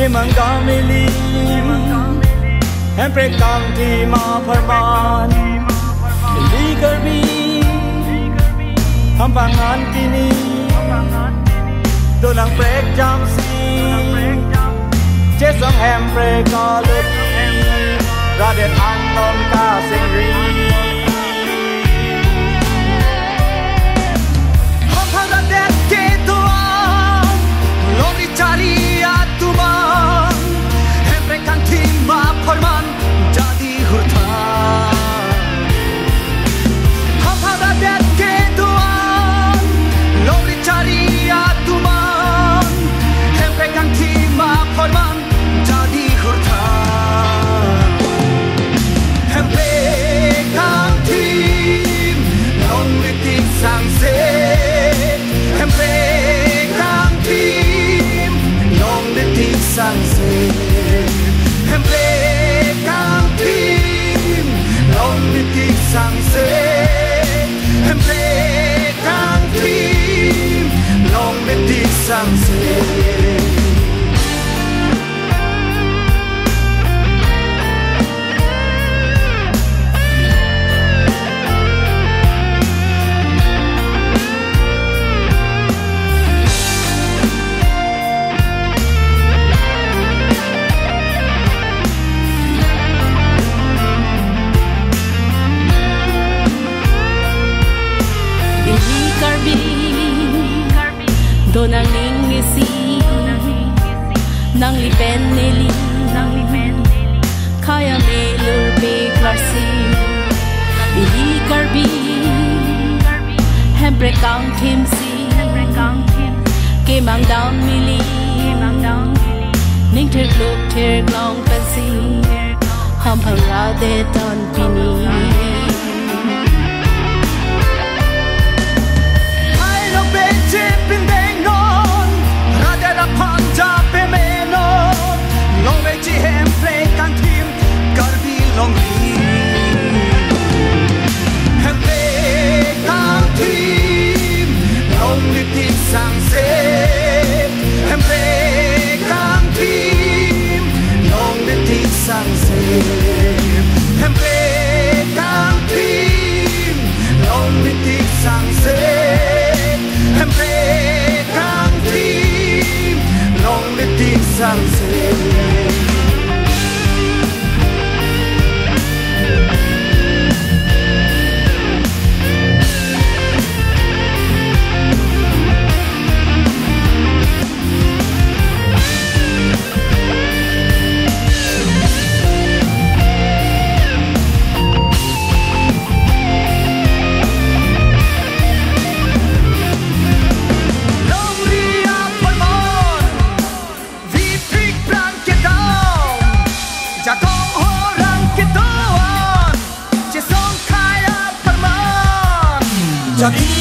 MangamiliEmpre kanti ma parman Ligarbi Hampangan kini Donang prek jam si Jesangempre kalori Radet anon ka singri Hamparadet ketuan Lori cari atuman Kanti ma parman jadi hurtan Hampada det ketuan Lori cari atuman Hempe kanti ma parman jadi hurtan Hempe kanti long litik sangse Hempe kanti long litik sangse Hempe kantim long litik sangse Hempe kantim long litik sangse Donang ningisi Nang lipen nili Kaya melur pe klarsi Ili karbi Hempre kang timsi Kemang down mili Ning ter kluk ter glong pensi Hampang rade ton pini Long litik sangse Hempe kantim long litik sangse Hempe kantim long litik sangse Hempe kantim long litik sangse Jadi